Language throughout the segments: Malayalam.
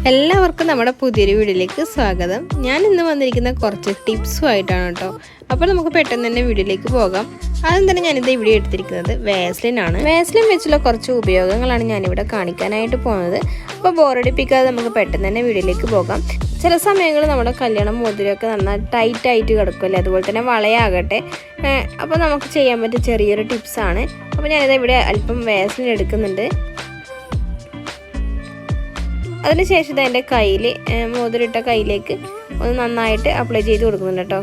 എല്ലാവർക്കും നമ്മുടെ പുതിയൊരു വീഡിയോയിലേക്ക് സ്വാഗതം. ഞാൻ ഇന്ന് വന്നിരിക്കുന്ന കുറച്ച് ടിപ്സുമായിട്ടാണ് കേട്ടോ. അപ്പോൾ നമുക്ക് പെട്ടെന്ന് തന്നെ വീഡിയോയിലേക്ക് പോകാം. ആദ്യം തന്നെ ഞാനിത് ഇവിടെ എടുത്തിരിക്കുന്നത് വാസ്ലിനാണ്. വാസ്ലിൻ വെച്ചുള്ള കുറച്ച് ഉപയോഗങ്ങളാണ് ഞാനിവിടെ കാണിക്കാനായിട്ട് പോകുന്നത്. അപ്പോൾ ബോറടിപ്പിക്കാതെ നമുക്ക് പെട്ടെന്ന് തന്നെ വീഡിയോയിലേക്ക് പോകാം. ചില സമയങ്ങളിൽ നമ്മുടെ കല്യാണം മോതിരമൊക്കെ നന്നായി ടൈറ്റായിട്ട് കിടക്കുമല്ലേ, അതുപോലെ തന്നെ വളയാകട്ടെ. അപ്പോൾ നമുക്ക് ചെയ്യാൻ പറ്റിയ ചെറിയൊരു ടിപ്സാണ്. അപ്പോൾ ഞാനിത് ഇവിടെ അല്പം വാസ്ലിൻ എടുക്കുന്നുണ്ട്. അതിനുശേഷം എൻ്റെ കയ്യിൽ മോതിരിട്ട കയ്യിലേക്ക് ഒന്ന് നന്നായിട്ട് അപ്ലൈ ചെയ്ത് കൊടുക്കുന്നുണ്ട് കേട്ടോ.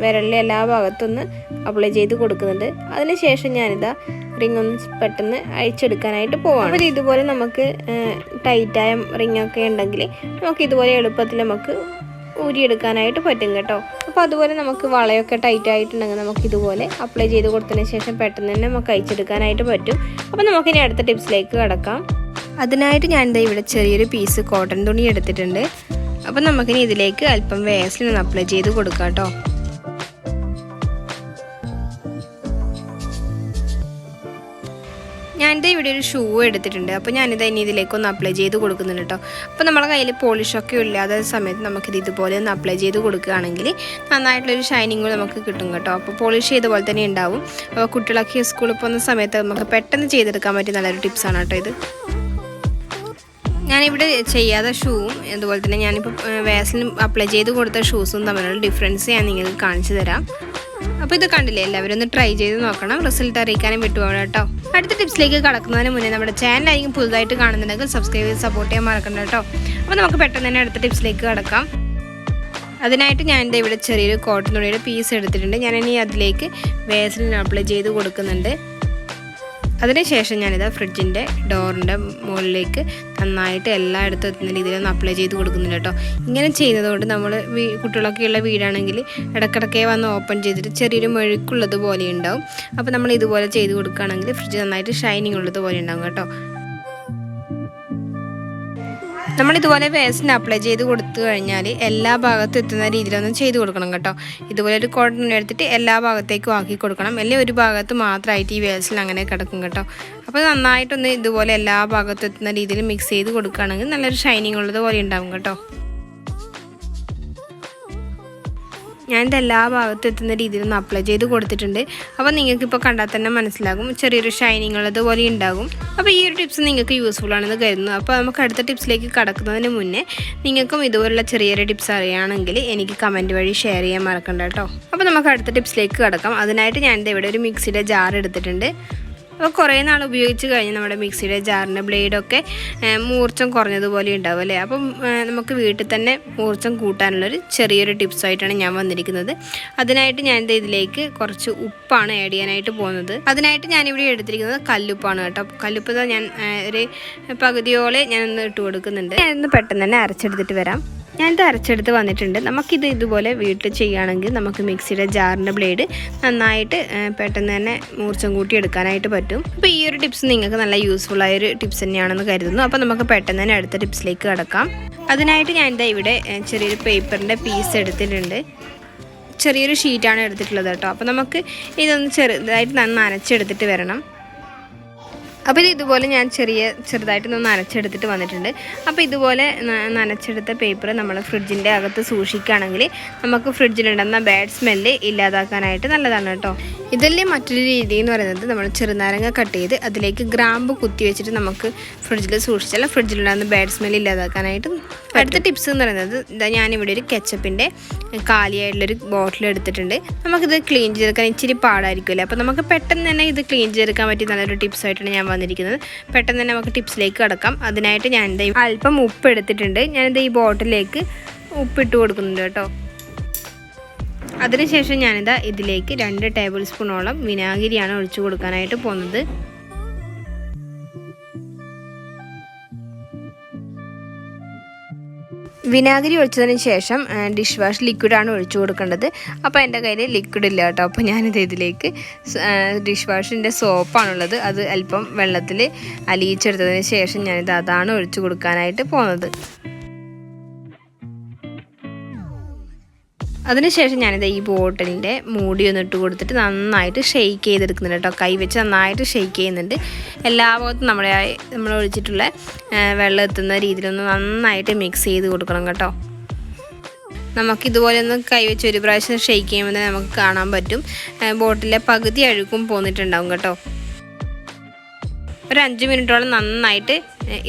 വിരലിലെ എല്ലാ ഭാഗത്തൊന്ന് അപ്ലൈ ചെയ്ത് കൊടുക്കുന്നുണ്ട്. അതിനുശേഷം ഞാനിതാ റിംഗ് ഒന്ന് പെട്ടെന്ന് അഴിച്ചെടുക്കാനായിട്ട് പോവാം. അപ്പോൾ ഇതുപോലെ നമുക്ക് ടൈറ്റായ റിങ്ങൊക്കെ ഉണ്ടെങ്കിൽ നമുക്ക് ഇതുപോലെ എളുപ്പത്തിൽ നമുക്ക് ഊരിയെടുക്കാനായിട്ട് പറ്റും കേട്ടോ. അപ്പോൾ അതുപോലെ നമുക്ക് വളയൊക്കെ ടൈറ്റായിട്ടുണ്ടെങ്കിൽ നമുക്ക് ഇതുപോലെ അപ്ലൈ ചെയ്ത് കൊടുത്തതിന് ശേഷം പെട്ടെന്ന് തന്നെ നമുക്ക് അഴിച്ചെടുക്കാനായിട്ട് പറ്റും. അപ്പോൾ നമുക്കിനി അടുത്ത ടിപ്സിലേക്ക് കടക്കാം. അതിനായിട്ട് ഞാനിതാ ഇവിടെ ചെറിയൊരു പീസ് കോട്ടൺ തുണി എടുത്തിട്ടുണ്ട്. അപ്പം നമുക്കിനി ഇതിലേക്ക് അല്പം വാസ്ലിൻ ഒന്ന് അപ്ലൈ ചെയ്ത് കൊടുക്കാം കേട്ടോ. ഞാനിത് ഇവിടെ ഒരു ഷൂ എടുത്തിട്ടുണ്ട്. അപ്പോൾ ഞാനിത് ഇനി ഇതിലേക്കൊന്ന് അപ്ലൈ ചെയ്ത് കൊടുക്കുന്നുണ്ട് കേട്ടോ. അപ്പോൾ നമ്മുടെ കയ്യിൽ പോളിഷൊക്കെ ഇല്ലാത്ത സമയത്ത് നമുക്കിത് ഇതുപോലെ ഒന്ന് അപ്ലൈ ചെയ്ത് കൊടുക്കുകയാണെങ്കിൽ നന്നായിട്ടുള്ളൊരു ഷൈനിങ് നമുക്ക് കിട്ടും കേട്ടോ. അപ്പോൾ പോളിഷ് ചെയ്ത പോലെ തന്നെ ഉണ്ടാവും. അപ്പോൾ കുട്ടികളൊക്കെ സ്കൂളിൽ പോകുന്ന സമയത്ത് നമുക്ക് പെട്ടെന്ന് ചെയ്തെടുക്കാൻ പറ്റിയ നല്ലൊരു ടിപ്സാണ് കേട്ടോ ഇത്. ഞാനിവിടെ ചെയ്യാതെ ഷൂവും അതുപോലെ തന്നെ ഞാനിപ്പോൾ വാസ്ലിൻ അപ്ലൈ ചെയ്ത് കൊടുത്ത ഷൂസും തമ്മിലുള്ള ഡിഫറൻസ് ഞാൻ നിങ്ങൾക്ക് കാണിച്ചു തരാം. അപ്പോൾ ഇത് കണ്ടില്ലേ, എല്ലാവരും ഒന്ന് ട്രൈ ചെയ്ത് നോക്കണം. റിസൾട്ട് അറിയിക്കാനും വിട്ടുപോകണം കേട്ടോ. അടുത്ത ടിപ്സിലേക്ക് കടക്കുന്നതിന് മുന്നേ നമ്മുടെ ചാനലായിരിക്കും പുതുതായിട്ട് കാണുന്നുണ്ടെങ്കിൽ സബ്സ്ക്രൈബ് ചെയ്ത് സപ്പോർട്ട് ചെയ്യാൻ മറക്കണ്ട കേട്ടോ. അപ്പോൾ നമുക്ക് പെട്ടെന്ന് തന്നെ അടുത്ത ടിപ്സിലേക്ക് കടക്കാം. അതിനായിട്ട് ഞാൻ എൻ്റെ ഇവിടെ ചെറിയൊരു കോട്ടൺ തുണിയുടെ പീസ് എടുത്തിട്ടുണ്ട്. ഞാനിനി അതിലേക്ക് വാസ്ലിൻ അപ്ലൈ ചെയ്ത് കൊടുക്കുന്നുണ്ട്. അതിനുശേഷം ഞാനിത് ഫ്രിഡ്ജിൻ്റെ ഡോറിൻ്റെ മുകളിലേക്ക് നന്നായിട്ട് എല്ലായിടത്തും എത്തുന്ന രീതിയിലൊന്ന് അപ്ലൈ ചെയ്ത് കൊടുക്കുന്നുണ്ട് കേട്ടോ. ഇങ്ങനെ ചെയ്യുന്നതുകൊണ്ട് നമ്മൾ കുട്ടികളൊക്കെയുള്ള വീടാണെങ്കിൽ ഇടയ്ക്കിടയ്ക്ക് വന്ന് ഓപ്പൺ ചെയ്തിട്ട് ചെറിയൊരു മെഴുക്കുള്ളത് പോലെ ഉണ്ടാവും. അപ്പോൾ നമ്മൾ ഇതുപോലെ ചെയ്ത് കൊടുക്കുകയാണെങ്കിൽ ഫ്രിഡ്ജ് നന്നായിട്ട് ഷൈനിങ് ഉള്ളത് പോലെ ഉണ്ടാവും കേട്ടോ. നമ്മളിതുപോലെ വാസ്ലിൻ അപ്ലൈ ചെയ്ത് കൊടുത്തു കഴിഞ്ഞാൽ എല്ലാ ഭാഗത്തും എത്തുന്ന രീതിയിലൊന്നും ചെയ്ത് കൊടുക്കണം കേട്ടോ. ഇതുപോലെ ഒരു കോട്ടൺ എടുത്തിട്ട് എല്ലാ ഭാഗത്തേക്കും ആക്കി കൊടുക്കണം. അല്ലെങ്കിൽ ഒരു ഭാഗത്ത് മാത്രമായിട്ട് ഈ വാസ്ലിൻ അങ്ങനെ കിടക്കും കേട്ടോ. അപ്പോൾ നന്നായിട്ടൊന്ന് ഇതുപോലെ എല്ലാ ഭാഗത്തും എത്തുന്ന രീതിയിൽ മിക്സ് ചെയ്ത് കൊടുക്കുകയാണെങ്കിൽ നല്ലൊരു ഷൈനിങ് ഉള്ളത് പോലെ ഉണ്ടാവും കേട്ടോ. ഞാനിത് എല്ലാ ഭാഗത്തും എത്തുന്ന രീതിയിലൊന്ന് അപ്ലൈ ചെയ്ത് കൊടുത്തിട്ടുണ്ട്. അപ്പോൾ നിങ്ങൾക്കിപ്പോൾ കണ്ടാൽ തന്നെ മനസ്സിലാകും ചെറിയൊരു ഷൈനിങ് ഉള്ളതുപോലെ ഉണ്ടാകും. അപ്പോൾ ഈ ഒരു ടിപ്സ് നിങ്ങൾക്ക് യൂസ്ഫുൾ ആണെന്ന് കരുതുന്നു. അപ്പോൾ നമുക്ക് അടുത്ത ടിപ്സിലേക്ക് കടക്കുന്നതിന് മുന്നേ നിങ്ങൾക്കും ഇതുപോലുള്ള ചെറിയൊരു ടിപ്സ് അറിയുകയാണെങ്കിൽ എനിക്ക് കമൻറ്റ് വഴി ഷെയർ ചെയ്യാൻ മറക്കണ്ട കേട്ടോ. അപ്പോൾ നമുക്ക് അടുത്ത ടിപ്സിലേക്ക് കടക്കാം. അതിനായിട്ട് ഞാനിത് ഇവിടെ ഒരു മിക്സിയുടെ ജാർ എടുത്തിട്ടുണ്ട്. അപ്പോൾ കുറേ നാൾ ഉപയോഗിച്ച് കഴിഞ്ഞ് നമ്മുടെ മിക്സിയുടെ ജാറിൻ്റെ ബ്ലേഡൊക്കെ മൂർച്ചം കുറഞ്ഞതുപോലെ ഉണ്ടാവും അല്ലേ. അപ്പം നമുക്ക് വീട്ടിൽ തന്നെ മൂർച്ചം കൂട്ടാനുള്ളൊരു ചെറിയൊരു ടിപ്സായിട്ടാണ് ഞാൻ വന്നിരിക്കുന്നത്. അതിനായിട്ട് ഞാനിത് ഇതിലേക്ക് കുറച്ച് ഉപ്പാണ് ആഡ് ചെയ്യാനായിട്ട് പോകുന്നത്. അതിനായിട്ട് ഞാനിവിടെ എടുത്തിരിക്കുന്നത് കല്ലുപ്പാണ് കേട്ടോ. കല്ലുപ്പ് ഞാൻ ഒരു പകുതിയോളം ഞാനൊന്ന് ഇട്ട് കൊടുക്കുന്നുണ്ട്. ഞാനൊന്ന് പെട്ടെന്ന് തന്നെ അരച്ചെടുത്തിട്ട് വരാം. ഞാനിത് അരച്ചെടുത്ത് വന്നിട്ടുണ്ട്. നമുക്കിത് ഇതുപോലെ വീട്ടിൽ ചെയ്യുകയാണെങ്കിൽ നമുക്ക് മിക്സിയുടെ ജാറിൻ്റെ ബ്ലേഡ് നന്നായിട്ട് പെട്ടെന്ന് തന്നെ മൂർച്ചം കൂട്ടി എടുക്കാനായിട്ട് പറ്റും. അപ്പോൾ ഈ ഒരു ടിപ്സ് നിങ്ങൾക്ക് നല്ല യൂസ്ഫുള്ളായൊരു ടിപ്സ് തന്നെയാണെന്ന് കരുതുന്നു. അപ്പോൾ നമുക്ക് പെട്ടെന്ന് തന്നെ അടുത്ത ടിപ്സിലേക്ക് കടക്കാം. അതിനായിട്ട് ഞാനിതാ ഇവിടെ ചെറിയൊരു പേപ്പറിൻ്റെ പീസ് എടുത്തിട്ടുണ്ട്. ചെറിയൊരു ഷീറ്റാണ് എടുത്തിട്ടുള്ളത് കേട്ടോ. അപ്പോൾ നമുക്ക് ഇതൊന്ന് ചെറുതായിട്ട് നനച്ചെടുത്തിട്ട് വരണം. അപ്പോൾ ഇതുപോലെ ഞാൻ ചെറുതായിട്ടൊന്ന് നനച്ചെടുത്തിട്ട് വന്നിട്ടുണ്ട്. അപ്പോൾ ഇതുപോലെ നനച്ചെടുത്ത പേപ്പർ നമ്മൾ ഫ്രിഡ്ജിൻ്റെ അകത്ത് സൂക്ഷിക്കുകയാണെങ്കിൽ നമുക്ക് ഫ്രിഡ്ജിലുണ്ടെന്ന ബാഡ് സ്മെല്ല് ഇല്ലാതാക്കാനായിട്ട് നല്ലതാണ് കേട്ടോ. ഇതല്ലേ മറ്റൊരു രീതി എന്ന് പറയുന്നത്, നമ്മൾ ചെറുനാരങ്ങ കട്ട് ചെയ്ത് അതിലേക്ക് ഗ്രാമ്പ് കുത്തി വെച്ചിട്ട് നമുക്ക് ഫ്രിഡ്ജിൽ സൂക്ഷിച്ചാൽ ഫ്രിഡ്ജിലുണ്ടാകുന്ന ബാഡ് സ്മെല്ല് ഇല്ലാതാക്കാനായിട്ട്. അടുത്ത ടിപ്സ് എന്ന് പറയുന്നത് ഞാനിവിടെ ഒരു കെച്ചപ്പിൻ്റെ കാലിയായിട്ടുള്ളൊരു ബോട്ടിൽ എടുത്തിട്ടുണ്ട്. നമുക്കിത് ക്ലീൻ ചെയ്തെടുക്കാൻ ഇച്ചിരി പാടായിരിക്കുമല്ലേ. അപ്പോൾ നമുക്ക് പെട്ടെന്ന് തന്നെ ഇത് ക്ലീൻ ചെയ്തെടുക്കാൻ പറ്റിയ നല്ലൊരു ടിപ്സായിട്ടാണ് ഞാൻ വന്നിരിക്കുന്നത്. പെട്ടെന്ന് തന്നെ നമുക്ക് ടിപ്സിലേക്ക് കടക്കാം. അതിനായിട്ട് ഞാനിത് അല്പം ഉപ്പ് എടുത്തിട്ടുണ്ട്. ഞാനിത് ഈ ബോട്ടിലേക്ക് ഉപ്പിട്ട് കൊടുക്കുന്നുണ്ട് കേട്ടോ. അതിനുശേഷം ഞാനിതാ ഇതിലേക്ക് 2 ടേബിൾ സ്പൂണോളം വിനാഗിരിയാണ് ഒഴിച്ചു കൊടുക്കാനായിട്ട് പോകുന്നത്. വിനാഗിരി ഒഴിച്ചതിന് ശേഷം ഡിഷ് വാഷ് ലിക്വിഡാണ് ഒഴിച്ചു കൊടുക്കേണ്ടത്. അപ്പോൾ എൻ്റെ കയ്യിൽ ലിക്വിഡ് ഇല്ല കേട്ടോ. അപ്പോൾ ഞാനിത് ഇതിലേക്ക് ഡിഷ് വാഷിൻ്റെ സോപ്പാണുള്ളത്. അത് അല്പം വെള്ളത്തിൽ അലിയിച്ചെടുത്തതിന് ശേഷം അതാണ് ഒഴിച്ചു കൊടുക്കാനായിട്ട് പോകുന്നത്. അതിനുശേഷം ഞാനിത് ഈ ബോട്ടിലിൻ്റെ മൂടി ഒന്ന് ഇട്ട് കൊടുത്തിട്ട് നന്നായിട്ട് ഷെയ്ക്ക് ചെയ്തെടുക്കുന്നുണ്ട് കേട്ടോ. കൈ വെച്ച് നന്നായിട്ട് ഷെയ്ക്ക് ചെയ്യുന്നുണ്ട്. എല്ലാ ഭാഗത്തും നമ്മൾ ഒഴിച്ചിട്ടുള്ള വെള്ളം എത്തുന്ന രീതിയിലൊന്ന് നന്നായിട്ട് മിക്സ് ചെയ്ത് കൊടുക്കണം കേട്ടോ. നമുക്കിതുപോലെ ഒന്ന് കൈവച്ച് ഒരു പ്രാവശ്യം ഷെയ്ക്ക് ചെയ്യുമ്പോൾ തന്നെ നമുക്ക് കാണാൻ പറ്റും ബോട്ടിലെ പകുതി അഴുക്കും പോന്നിട്ടുണ്ടാവും കേട്ടോ. ഒരു 5 മിനിറ്റോളം നന്നായിട്ട്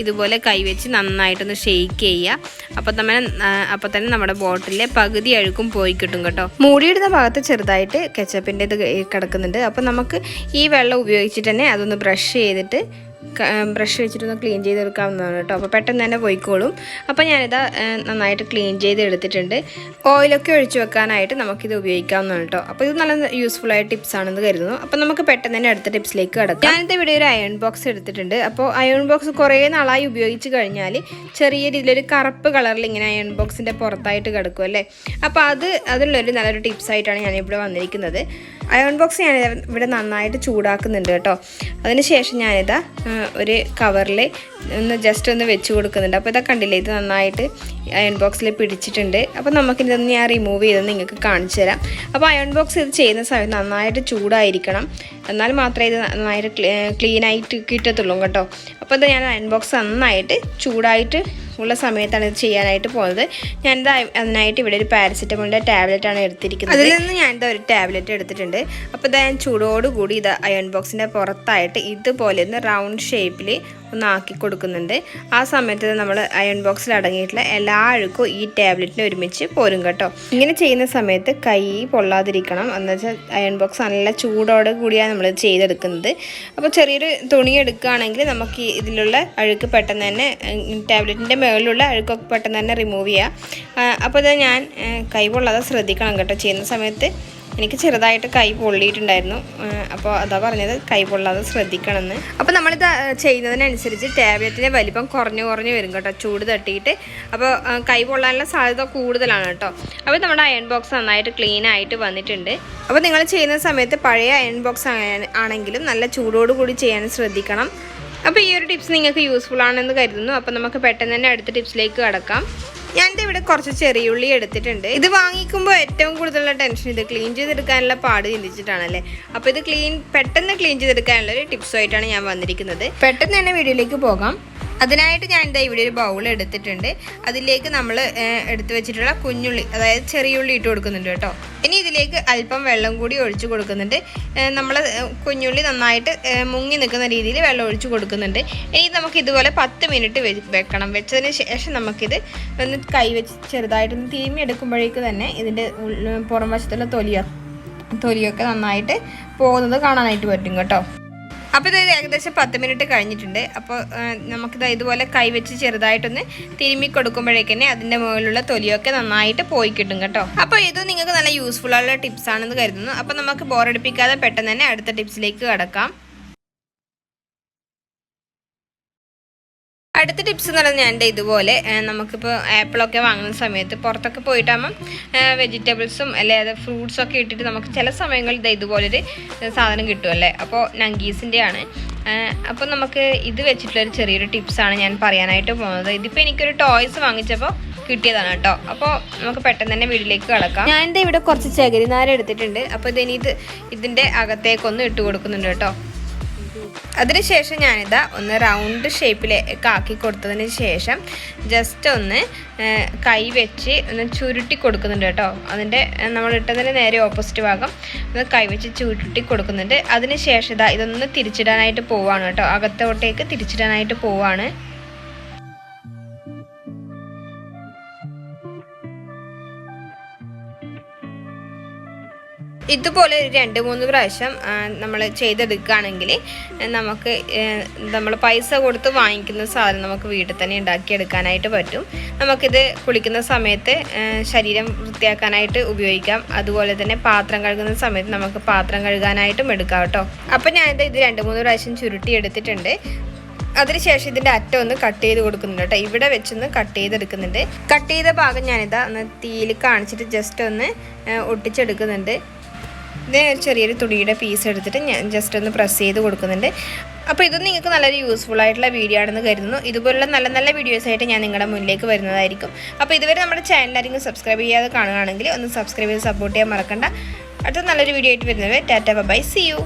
ഇതുപോലെ കൈവച്ച് നന്നായിട്ടൊന്ന് ഷെയ്ക്ക് ചെയ്യുക. അപ്പോൾ തന്നെ നമ്മുടെ ബോട്ടിലെ പകുതി അഴുക്കും പോയി കിട്ടും കേട്ടോ. മൂടിയിടുന്ന ഭാഗത്ത് ചെറുതായിട്ട് കെച്ചപ്പിൻ്റെ ഇത് കിടക്കുന്നുണ്ട്. അപ്പോൾ നമുക്ക് ഈ വെള്ളം ഉപയോഗിച്ചിട്ട് തന്നെ അതൊന്ന് ബ്രഷ് ചെയ്തിട്ട് ബ്രഷ് വെച്ചിട്ടൊന്ന് ക്ലീൻ ചെയ്തെടുക്കാവുന്നതാണ് കേട്ടോ. അപ്പോൾ പെട്ടെന്ന് തന്നെ പോയിക്കോളും. അപ്പോൾ ഞാനിത് നന്നായിട്ട് ക്ലീൻ ചെയ്ത് എടുത്തിട്ടുണ്ട്. ഓയിലൊക്കെ ഒഴിച്ച് വെക്കാനായിട്ട് നമുക്കിത് ഉപയോഗിക്കാവുന്നതാണ് കേട്ടോ. അപ്പോൾ ഇത് നല്ല യൂസ്ഫുൾ ആയ ടിപ്സ് ആണെന്ന് കരുതുന്നു. അപ്പോൾ നമുക്ക് പെട്ടെന്ന് തന്നെ അടുത്ത ടിപ്സിലേക്ക് കിടക്കാം. ഞാനിത് ഇവിടെ ഒരു അയൺ ബോക്സ് എടുത്തിട്ടുണ്ട്. അപ്പോൾ അയൺ ബോക്സ് കുറേ നാളായി ഉപയോഗിച്ച് കഴിഞ്ഞാൽ ചെറിയ രീതിയിലൊരു കറുപ്പ് കളറിൽ ഇങ്ങനെ അയൺ ബോക്സിൻ്റെ പുറത്തായിട്ട് കിടക്കും അല്ലേ. അപ്പോൾ അതിലുള്ളൊരു നല്ലൊരു ടിപ്സായിട്ടാണ് ഞാനിവിടെ വന്നിരിക്കുന്നത്. അയൺ ബോക്സ് ഞാൻ ഇവിടെ നന്നായിട്ട് ചൂടാക്കുന്നുണ്ട് കേട്ടോ. അതിനുശേഷം ഞാനിതാ ഒരു കവറിൽ ജസ്റ്റ് ഒന്ന് വെച്ച് കൊടുക്കുന്നുണ്ട്. അപ്പോൾ ഇതൊക്കെ കണ്ടില്ലേ, ഇത് നന്നായിട്ട് അയൺ ബോക്സിൽ പിടിച്ചിട്ടുണ്ട്. അപ്പോൾ നമുക്കിതൊന്ന് ഞാൻ റിമൂവ് ചെയ്തെന്ന് നിങ്ങൾക്ക് കാണിച്ചു തരാം. അപ്പോൾ അയൺ ബോക്സ് ഇത് ചെയ്യുന്ന സമയത്ത് നന്നായിട്ട് ചൂടായിരിക്കണം, എന്നാൽ മാത്രമേ ഇത് നന്നായിട്ട് ക്ലീനായിട്ട് കിട്ടത്തുള്ളൂ കേട്ടോ. അപ്പോൾ ഇത് ഞാൻ അയൺ ബോക്സ് നന്നായിട്ട് ചൂടായിട്ട് ഉള്ള സമയത്താണ് ഇത് ചെയ്യാനായിട്ട് പോകുന്നത്. ഞാനിത് അതിനായിട്ട് ഇവിടെ ഒരു പാരസിറ്റമോളിൻ്റെ ടാബ്ലറ്റാണ് എടുത്തിരിക്കുന്നത്. അതിൽ നിന്ന് ഞാനിത് ഒരു ടാബ്ലറ്റ് എടുത്തിട്ടുണ്ട്. അപ്പോൾ ഇത് ഞാൻ ചൂടോടുകൂടി ഇത് അയൺ ബോക്സിൻ്റെ പുറത്തായിട്ട് ഇതുപോലെ ഒന്ന് റൗണ്ട് ഷേപ്പിൽ ഒന്ന് ആക്കി കൊടുക്കുന്നുണ്ട്. ആ സമയത്ത് നമ്മൾ അയൺ ബോക്സിൽ അടങ്ങിയിട്ടുള്ള എല്ലാ അഴുക്കും ഈ ടാബ്ലറ്റിന് ഒരുമിച്ച് പോരും കേട്ടോ. ഇങ്ങനെ ചെയ്യുന്ന സമയത്ത് കൈ പൊള്ളാതിരിക്കണം. എന്ന് വെച്ചാൽ അയൺ ബോക്സ് നല്ല ചൂടോടെ കൂടിയാണ് നമ്മൾ ചെയ്തെടുക്കുന്നത്. അപ്പോൾ ചെറിയൊരു തുണി എടുക്കുകയാണെങ്കിൽ നമുക്ക് ഇതിലുള്ള അഴുക്ക് പെട്ടെന്ന് തന്നെ ടാബ്ലറ്റിൻ്റെ മുകളിലുള്ള അഴുക്കൊക്കെ പെട്ടെന്ന് തന്നെ റിമൂവ് ചെയ്യുക. അപ്പോൾ ഇത് ഞാൻ കൈ പൊള്ളാതെ ശ്രദ്ധിക്കണം കേട്ടോ ചെയ്യുന്ന സമയത്ത്. എനിക്ക് ചെറുതായിട്ട് കൈ പൊള്ളിയിട്ടുണ്ടായിരുന്നു. അപ്പോൾ അതാ പറഞ്ഞത് കൈ പൊള്ളാതെ ശ്രദ്ധിക്കണമെന്ന്. അപ്പോൾ നമ്മളിത് ചെയ്യുന്നതിനനുസരിച്ച് ടാബ്ലറ്റിൻ്റെ വലിപ്പം കുറഞ്ഞു വരും കേട്ടോ, ചൂട് തട്ടിയിട്ട്. അപ്പോൾ കൈ പൊള്ളാനുള്ള സാധ്യത കൂടുതലാണ് കേട്ടോ. അപ്പോൾ നമ്മുടെ അയൺ ബോക്സ് നന്നായിട്ട് ക്ലീൻ ആയിട്ട് വന്നിട്ടുണ്ട്. അപ്പോൾ നിങ്ങൾ ചെയ്യുന്ന സമയത്ത് പഴയ അയൺ ബോക്സ് ആണെങ്കിലും നല്ല ചൂടോടുകൂടി ചെയ്യാൻ ശ്രദ്ധിക്കണം. അപ്പോൾ ഈ ഒരു ടിപ്സ് നിങ്ങൾക്ക് യൂസ്ഫുൾ ആണെന്ന് കരുതുന്നു. അപ്പോൾ നമുക്ക് പെട്ടെന്ന് തന്നെ അടുത്ത ടിപ്സിലേക്ക് കടക്കാം. ഞാനിത് ഇവിടെ കുറച്ച് ചെറിയുള്ളി എടുത്തിട്ടുണ്ട്. ഇത് വാങ്ങിക്കുമ്പോൾ ഏറ്റവും കൂടുതലുള്ള ടെൻഷൻ ഇത് ക്ലീൻ ചെയ്തെടുക്കാനുള്ള പാട് ചിന്തിച്ചിട്ടാണല്ലേ. അപ്പോൾ ഇത് പെട്ടെന്ന് ക്ലീൻ ചെയ്തെടുക്കാനുള്ള ഒരു ടിപ്സുമായിട്ടാണ് ഞാൻ വന്നിരിക്കുന്നത്. പെട്ടെന്ന് തന്നെ വീഡിയോയിലേക്ക് പോകാം. അതിനായിട്ട് ഞാൻ ഇവിടെ ഒരു ബൗൾ എടുത്തിട്ടുണ്ട്. അതിലേക്ക് നമ്മൾ എടുത്തു വെച്ചിട്ടുള്ള കുഞ്ഞുള്ളി, അതായത് ചെറിയുള്ളി ഇട്ട് കൊടുക്കുന്നുണ്ട് കേട്ടോ. ഇനി ഇതിലേക്ക് അല്പം വെള്ളം കൂടി ഒഴിച്ചു കൊടുക്കുന്നുണ്ട്. നമ്മൾ കുഞ്ഞുള്ളി നന്നായിട്ട് മുങ്ങി നിൽക്കുന്ന രീതിയിൽ വെള്ളം ഒഴിച്ചു കൊടുക്കുന്നുണ്ട്. ഇനി നമുക്ക് ഇതുപോലെ 10 മിനിറ്റ് വെക്കണം. വെച്ചതിന് ശേഷം നമുക്കിത് ഒന്ന് കൈ വെച്ച് ചെറുതായിട്ടൊന്ന് തിരുമ്മി എടുക്കുമ്പോഴേക്ക് തന്നെ ഇതിൻ്റെ പുറം വശത്തുള്ള തൊലിയൊക്കെ നന്നായിട്ട് പോകുന്നത് കാണാനായിട്ട് പറ്റും കേട്ടോ. അപ്പോൾ ഇത് ഏകദേശം 10 മിനിറ്റ് കഴിഞ്ഞിട്ടുണ്ട്. അപ്പോൾ നമുക്കിത് ഇതുപോലെ കൈവച്ച് ചെറുതായിട്ടൊന്ന് തിരുമ്മി കൊടുക്കുമ്പോഴേക്ക് തന്നെ അതിൻ്റെ മുകളിലുള്ള തൊലിയൊക്കെ നന്നായിട്ട് പോയി കിട്ടും കേട്ടോ. അപ്പോൾ ഇത് നിങ്ങൾക്ക് നല്ല യൂസ്ഫുൾ ആയുള്ള ടിപ്സ് ആണെന്ന് കരുതുന്നു. അപ്പോൾ നമുക്ക് ബോറടിപ്പിക്കാതെ പെട്ടെന്ന് തന്നെ അടുത്ത ടിപ്സിലേക്ക് കടക്കാം. അടുത്ത ടിപ്സ് എന്ന് പറഞ്ഞാൽ ഞാൻ ഇതുപോലെ നമുക്കിപ്പോൾ ആപ്പിളൊക്കെ വാങ്ങുന്ന സമയത്ത് പുറത്തൊക്കെ പോയിട്ടാകുമ്പം വെജിറ്റബിൾസും അല്ലാതെ ഫ്രൂട്ട്സൊക്കെ ഇട്ടിട്ട് നമുക്ക് ചില സമയങ്ങളിൽ ഇതുപോലൊരു സാധനം കിട്ടുമല്ലേ. അപ്പോൾ നങ്കീസിൻ്റെയാണ്. അപ്പോൾ നമുക്ക് ഇത് വെച്ചിട്ടുള്ളൊരു ചെറിയൊരു ടിപ്സാണ് ഞാൻ പറയാനായിട്ട് പോകുന്നത്. ഇതിപ്പോൾ എനിക്കൊരു ടോയ്സ് വാങ്ങിച്ചപ്പോൾ കിട്ടിയതാണ് കേട്ടോ. അപ്പോൾ നമുക്ക് പെട്ടെന്ന് തന്നെ വീട്ടിലേക്ക് കിടക്കാം. ഞാൻ ഇവിടെ കുറച്ച് ചകിരിനാര എടുത്തിട്ടുണ്ട്. അപ്പോൾ ഇതിൻ്റെ അകത്തേക്കൊന്ന് ഇട്ട് കൊടുക്കുന്നുണ്ട് കേട്ടോ. അതിനുശേഷം ഞാനിതാ ഒന്ന് റൗണ്ട് ഷേപ്പിലേക്ക് ആക്കി കൊടുത്തതിന് ശേഷം ജസ്റ്റ് ഒന്ന് കൈ വെച്ച് ഒന്ന് ചുരുട്ടി കൊടുക്കുന്നുണ്ട് കേട്ടോ. അതിൻ്റെ നമ്മൾ ഇട്ടതിന് നേരെ ഓപ്പോസിറ്റ് ഭാഗം ഒന്ന് കൈ വെച്ച് ചുരുട്ടി കൊടുക്കുന്നുണ്ട്. അതിന് ശേഷം ഇതൊന്ന് തിരിച്ചിടാനായിട്ട് പോവാണ് കേട്ടോ. അകത്തോട്ടേക്ക് തിരിച്ചിടാനായിട്ട് പോവാണ്. ഇതുപോലെ 2-3 പ്രാവശ്യം നമ്മൾ ചെയ്തെടുക്കുകയാണെങ്കിൽ നമുക്ക് നമ്മൾ പൈസ കൊടുത്ത് വാങ്ങിക്കുന്ന സാധനം നമുക്ക് വീട്ടിൽ തന്നെ ഉണ്ടാക്കിയെടുക്കാനായിട്ട് പറ്റും. നമുക്കിത് കുളിക്കുന്ന സമയത്ത് ശരീരം വൃത്തിയാക്കാനായിട്ട് ഉപയോഗിക്കാം. അതുപോലെ തന്നെ പാത്രം കഴുകുന്ന സമയത്ത് നമുക്ക് പാത്രം കഴുകാനായിട്ടും എടുക്കാം കേട്ടോ. അപ്പോൾ ഞാനിത് 2-3 പ്രാവശ്യം ചുരുട്ടി എടുത്തിട്ടുണ്ട്. അതിനുശേഷം ഇതിൻ്റെ അറ്റം ഒന്ന് കട്ട് ചെയ്ത് കൊടുക്കുന്നുണ്ട് കേട്ടോ. ഇവിടെ വെച്ചൊന്ന് കട്ട് ചെയ്തെടുക്കുന്നുണ്ട്. കട്ട് ചെയ്ത ഭാഗം ഞാനിതാ ഒന്ന് തീയിൽ കാണിച്ചിട്ട് ജസ്റ്റ് ഒന്ന് ഒട്ടിച്ചെടുക്കുന്നുണ്ട്. ഇത് ചെറിയൊരു തുണിയുടെ പീസ് എടുത്തിട്ട് ഞാൻ ജസ്റ്റ് ഒന്ന് പ്രസ് ചെയ്ത് കൊടുക്കുന്നുണ്ട്. അപ്പോൾ ഇത് നിങ്ങൾക്ക് നല്ലൊരു യൂസ്ഫുൾ ആയിട്ടുള്ള വീഡിയോ ആണെന്ന് കരുതുന്നു. ഇതുപോലുള്ള നല്ല നല്ല വീഡിയോസായിട്ട് ഞാൻ നിങ്ങളുടെ മുന്നിലേക്ക് വരുന്നതായിരിക്കും. അപ്പോൾ ഇതുവരെ നമ്മുടെ ചാനൽ ആരെങ്കിലും സബ്സ്ക്രൈബ് ചെയ്യാതെ കാണുകയാണെങ്കിൽ ഒന്ന് സബ്സ്ക്രൈബ് ചെയ്ത് സപ്പോർട്ട് ചെയ്യാൻ മറക്കണ്ട. അടുത്ത നല്ലൊരു വീഡിയോ ആയിട്ട് വരുന്നത് ടാറ്റ ബൈ, സീ യു.